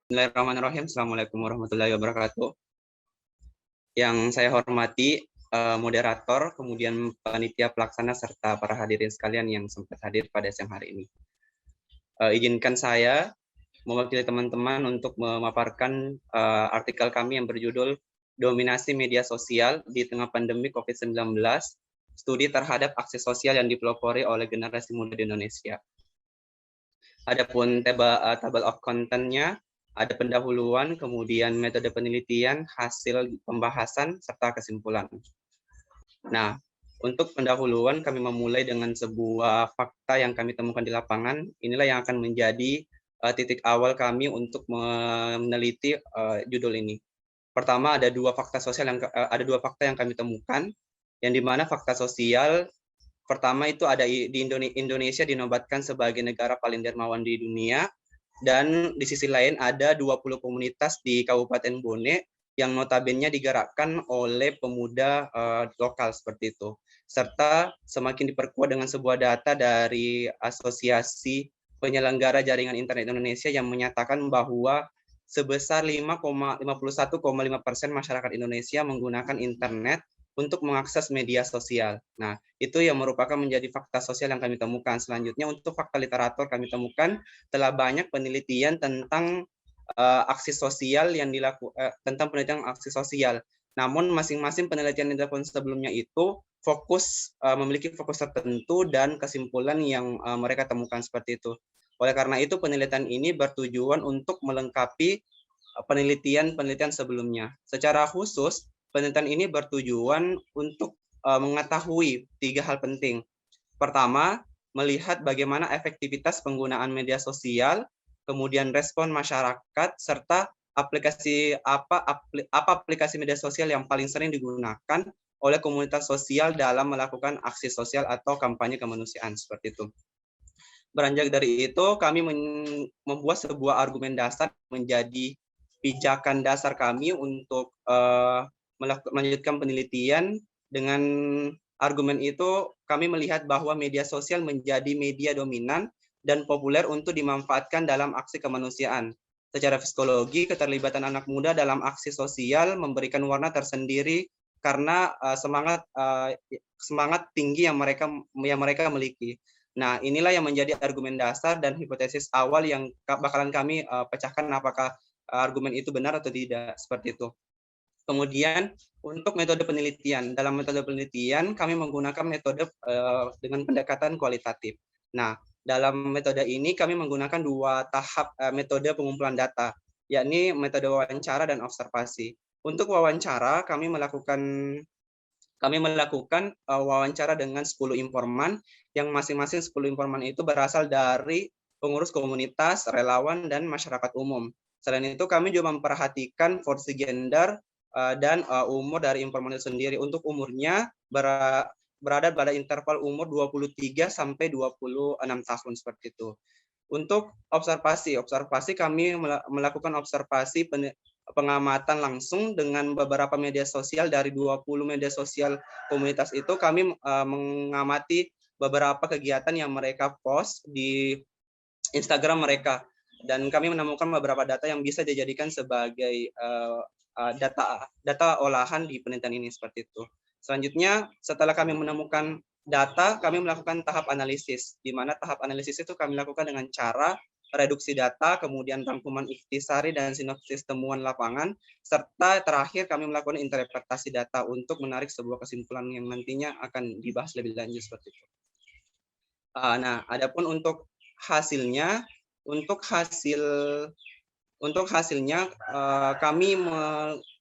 Bismillahirrahmanirrahim. Assalamualaikum warahmatullahi wabarakatuh. Yang saya hormati moderator, kemudian panitia pelaksana serta para hadirin sekalian yang sempat hadir pada siang hari ini. Izinkan saya mewakili teman-teman untuk memaparkan artikel kami yang berjudul Dominasi Media Sosial di Tengah Pandemi COVID-19, Studi Terhadap Akses Sosial yang dipelopori oleh Generasi Muda di Indonesia. Adapun table of content-nya, ada pendahuluan, kemudian metode penelitian, hasil pembahasan, serta kesimpulan. Nah, untuk pendahuluan kami memulai dengan sebuah fakta yang kami temukan di lapangan. Inilah yang akan menjadi titik awal kami untuk meneliti judul ini. Pertama, ada dua fakta yang kami temukan, yang dimana fakta sosial pertama itu ada di Indonesia dinobatkan sebagai negara paling dermawan di dunia, dan di sisi lain ada 20 komunitas di Kabupaten Bone yang notabene digerakkan oleh pemuda lokal seperti itu. Serta semakin diperkuat dengan sebuah data dari Asosiasi Penyelenggara Jaringan Internet Indonesia yang menyatakan bahwa sebesar 51,5% masyarakat Indonesia menggunakan internet untuk mengakses media sosial. Nah, itu yang merupakan menjadi fakta sosial yang kami temukan. Selanjutnya, untuk fakta literatur kami temukan telah banyak penelitian tentang aksi sosial yang tentang penelitian aksi sosial. Namun masing-masing penelitian yang dilakukan sebelumnya itu memiliki fokus tertentu dan kesimpulan yang mereka temukan seperti itu. Oleh karena itu, penelitian ini bertujuan untuk melengkapi penelitian sebelumnya. Secara khusus, penelitian ini bertujuan untuk mengetahui 3 hal penting. Pertama, melihat bagaimana efektivitas penggunaan media sosial, kemudian respon masyarakat, serta apa aplikasi media sosial yang paling sering digunakan oleh komunitas sosial dalam melakukan aksi sosial atau kampanye kemanusiaan seperti itu. Beranjak dari itu, kami membuat sebuah argumen dasar menjadi pijakan dasar kami untuk melanjutkan penelitian. Dengan argumen itu, kami melihat bahwa media sosial menjadi media dominan dan populer untuk dimanfaatkan dalam aksi kemanusiaan. Secara psikologi, keterlibatan anak muda dalam aksi sosial memberikan warna tersendiri karena semangat tinggi yang mereka miliki. Nah, inilah yang menjadi argumen dasar dan hipotesis awal yang bakalan kami pecahkan apakah argumen itu benar atau tidak, seperti itu. Kemudian untuk metode penelitian, dalam metode penelitian kami menggunakan metode dengan pendekatan kualitatif. Nah, dalam metode ini kami menggunakan 2 tahap metode pengumpulan data, yakni metode wawancara dan observasi. Untuk wawancara kami melakukan wawancara dengan 10 informan, yang masing-masing 10 informan itu berasal dari pengurus komunitas, relawan, dan masyarakat umum. Selain itu, kami juga memperhatikan porsi gender dan umur dari informan itu sendiri. Untuk umurnya berada pada interval umur 23 sampai 26 tahun seperti itu. Untuk observasi kami melakukan observasi pengamatan langsung dengan beberapa media sosial. Dari 20 media sosial komunitas itu, kami mengamati beberapa kegiatan yang mereka post di Instagram mereka, dan kami menemukan beberapa data yang bisa dijadikan sebagai data olahan di penelitian ini seperti itu. Selanjutnya, setelah kami menemukan data, kami melakukan tahap analisis, di mana tahap analisis itu kami lakukan dengan cara reduksi data, kemudian rangkuman ikhtisari dan sinopsis temuan lapangan, serta terakhir kami melakukan interpretasi data untuk menarik sebuah kesimpulan yang nantinya akan dibahas lebih lanjut seperti itu. Nah, adapun untuk hasilnya, kami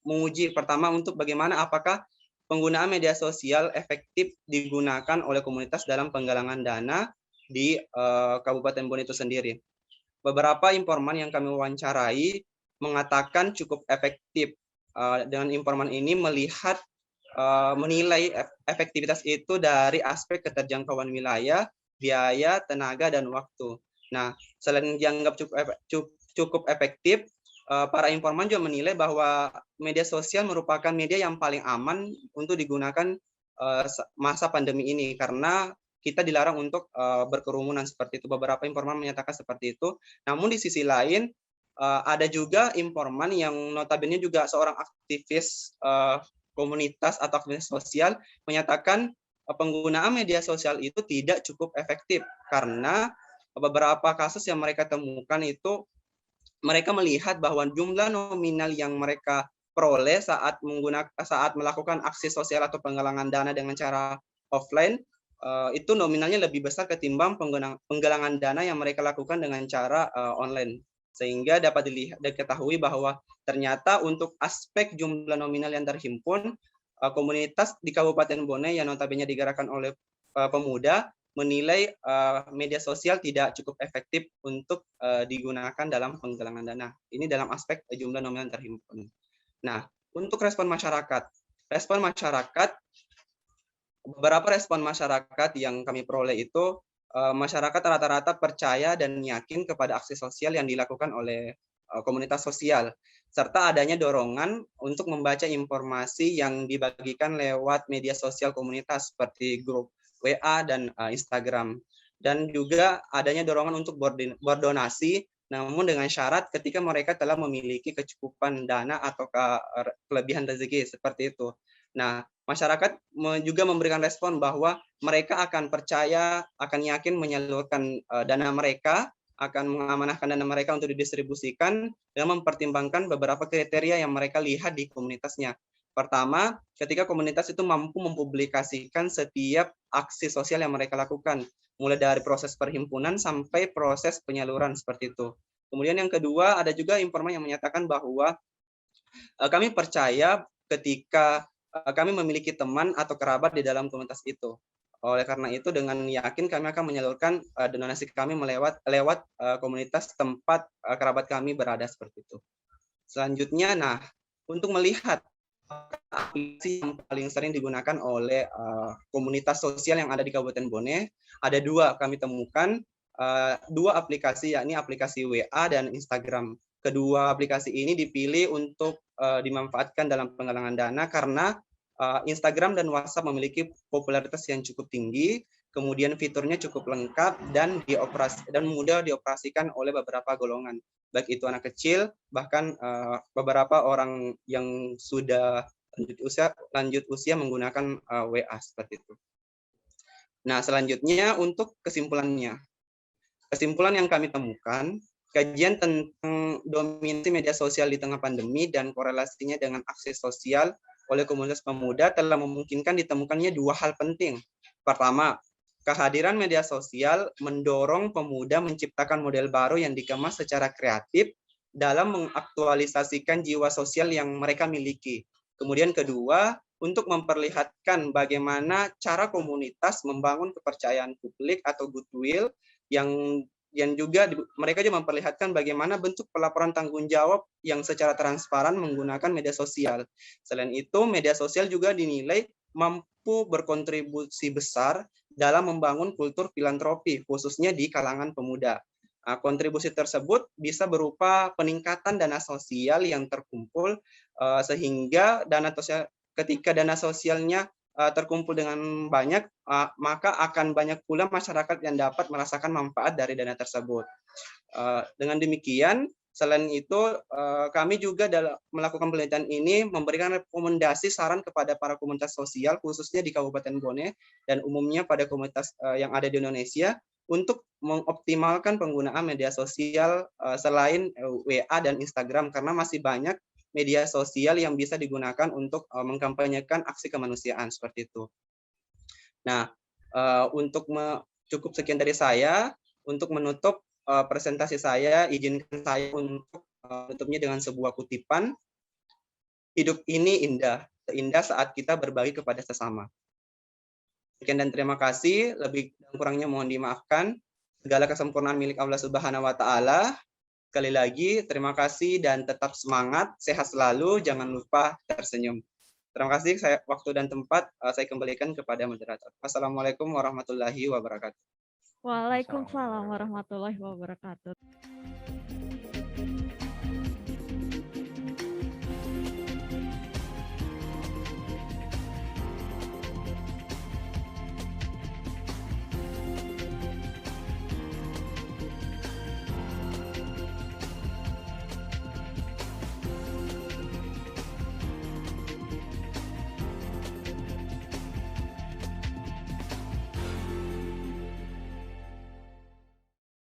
menguji pertama untuk bagaimana apakah penggunaan media sosial efektif digunakan oleh komunitas dalam penggalangan dana di Kabupaten Bone itu sendiri. Beberapa informan yang kami wawancarai mengatakan cukup efektif. Dengan informan ini menilai efektivitas itu dari aspek keterjangkauan wilayah, biaya, tenaga, dan waktu. Nah, selain dianggap cukup efektif, para informan juga menilai bahwa media sosial merupakan media yang paling aman untuk digunakan masa pandemi ini, karena kita dilarang untuk berkerumunan seperti itu. Beberapa informan menyatakan seperti itu. Namun di sisi lain, ada juga informan yang notabene juga seorang aktivis komunitas atau aktivis sosial menyatakan penggunaan media sosial itu tidak cukup efektif karena beberapa kasus yang mereka temukan itu mereka melihat bahwa jumlah nominal yang mereka peroleh saat melakukan aksi sosial atau penggalangan dana dengan cara offline itu nominalnya lebih besar ketimbang penggalangan dana yang mereka lakukan dengan cara online. Sehingga dapat diketahui bahwa ternyata untuk aspek jumlah nominal yang terhimpun, komunitas di Kabupaten Bone yang notabene digerakkan oleh pemuda menilai media sosial tidak cukup efektif untuk digunakan dalam penggalangan dana. Ini dalam aspek jumlah nominal terhimpun. Nah, untuk respon masyarakat. Beberapa respon masyarakat yang kami peroleh itu, masyarakat rata-rata percaya dan yakin kepada aksi sosial yang dilakukan oleh komunitas sosial, serta adanya dorongan untuk membaca informasi yang dibagikan lewat media sosial komunitas seperti grup WA dan Instagram. Dan juga adanya dorongan untuk berdonasi, namun dengan syarat ketika mereka telah memiliki kecukupan dana atau kelebihan rezeki, seperti itu. Nah, masyarakat juga memberikan respon bahwa mereka akan percaya, akan yakin menyalurkan dana mereka, akan mengamanahkan dana mereka untuk didistribusikan dengan mempertimbangkan beberapa kriteria yang mereka lihat di komunitasnya. Pertama, ketika komunitas itu mampu mempublikasikan setiap aksi sosial yang mereka lakukan, mulai dari proses perhimpunan sampai proses penyaluran seperti itu. Kemudian yang kedua, ada juga informan yang menyatakan bahwa kami percaya ketika kami memiliki teman atau kerabat di dalam komunitas itu. Oleh karena itu, dengan yakin kami akan menyalurkan donasi kami lewat komunitas tempat kerabat kami berada seperti itu. Selanjutnya, nah, untuk melihat aplikasi yang paling sering digunakan oleh komunitas sosial yang ada di Kabupaten Bone, ada dua kami temukan, dua aplikasi, yakni aplikasi WA dan Instagram. Kedua aplikasi ini dipilih untuk dimanfaatkan dalam penggalangan dana karena Instagram dan WhatsApp memiliki popularitas yang cukup tinggi, kemudian fiturnya cukup lengkap dan mudah dioperasikan oleh beberapa golongan, baik itu anak kecil, bahkan beberapa orang yang sudah lanjut usia menggunakan WA seperti itu. Nah, selanjutnya untuk kesimpulannya. Kesimpulan yang kami temukan, kajian tentang dominasi media sosial di tengah pandemi dan korelasinya dengan aksi sosial oleh komunitas pemuda telah memungkinkan ditemukannya dua hal penting. Pertama, kehadiran media sosial mendorong pemuda menciptakan model baru yang dikemas secara kreatif dalam mengaktualisasikan jiwa sosial yang mereka miliki. Kemudian kedua, untuk memperlihatkan bagaimana cara komunitas membangun kepercayaan publik atau goodwill yang juga mereka juga memperlihatkan bagaimana bentuk pelaporan tanggung jawab yang secara transparan menggunakan media sosial. Selain itu, media sosial juga dinilai mampu berkontribusi besar dalam membangun kultur filantropi, khususnya di kalangan pemuda. Kontribusi tersebut bisa berupa peningkatan dana sosial yang terkumpul, sehingga ketika dana sosialnya terkumpul dengan banyak, maka akan banyak pula masyarakat yang dapat merasakan manfaat dari dana tersebut. Dengan demikian, selain itu, kami juga dalam melakukan penelitian ini memberikan rekomendasi saran kepada para komunitas sosial, khususnya di Kabupaten Bone dan umumnya pada komunitas yang ada di Indonesia, untuk mengoptimalkan penggunaan media sosial selain WA dan Instagram, karena masih banyak media sosial yang bisa digunakan untuk mengkampanyekan aksi kemanusiaan seperti itu. Nah, cukup sekian dari saya. Untuk menutup presentasi saya, izinkan saya untuk menutupnya dengan sebuah kutipan. Hidup ini indah, seindah saat kita berbagi kepada sesama. Sekian dan terima kasih. Lebih dan kurangnya mohon dimaafkan. Segala kesempurnaan milik Allah Subhanahu wa Ta'ala. Sekali lagi, terima kasih dan tetap semangat, sehat selalu, jangan lupa tersenyum. Terima kasih, waktu dan tempat saya kembalikan kepada moderator. Wassalamualaikum warahmatullahi wabarakatuh. Waalaikumsalam warahmatullahi wabarakatuh.